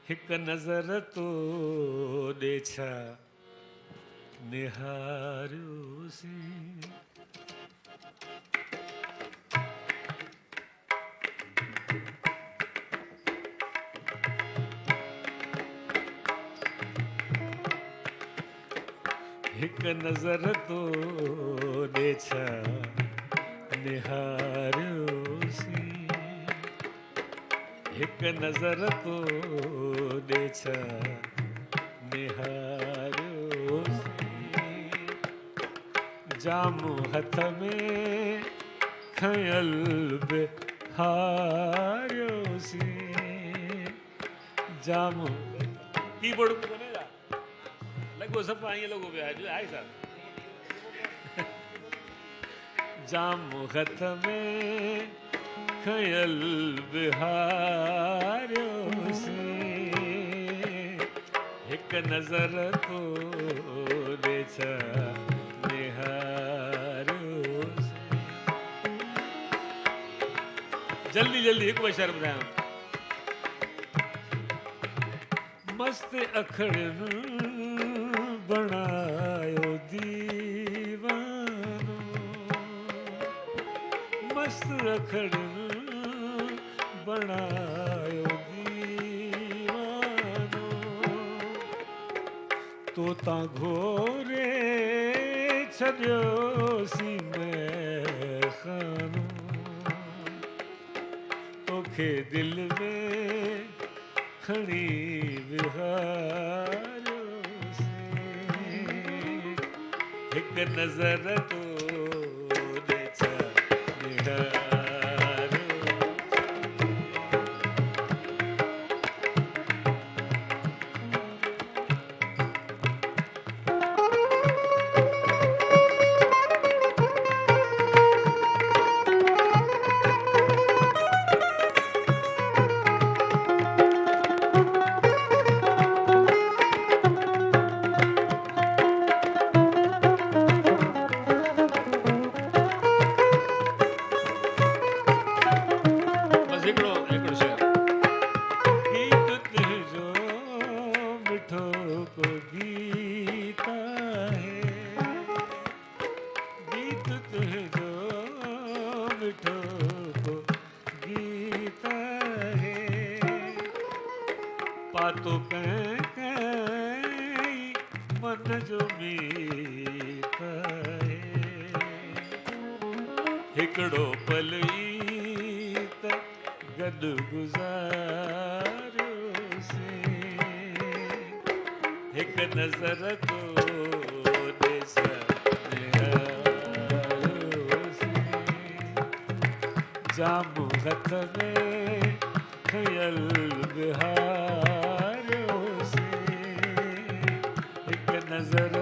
हिक नज़र तो ॾेछा निहारियोसीं। हिक नज़र तो ॾेछा निहारियोसीं। हिक नज़र तो ॾेछा निहारियोसीं। जामू हथ में खयल बिहारियोसीं। जामू कीबोर्ड को बनेगा लगो सब आइए लोगों पे आज आए साहब। जामू हथ में खयल बिहारियोसीं। हिक नज़र तो ॾेछा निहारियोसीं। जल्दी जल्दी हिकु बशर ॿुधायां। मस्त अखड़ियुनि बणायो दीवानो। मस्त अखड़ियुनि बणायो दीवानो। तोता घोरे छॾियोसीं मैखानो। तोखे दिल में खणी विहारियोसीं। हिक नज़र तो ॾेछा पातो कहीं मन जो मीत है। हिकड़ो पल ई त गॾु गुज़ारियोसीं। हिक नज़र तो ॾेछा निहारियोसीं। जामू हथ में खयल बिहारियोसीं। हिक नज़र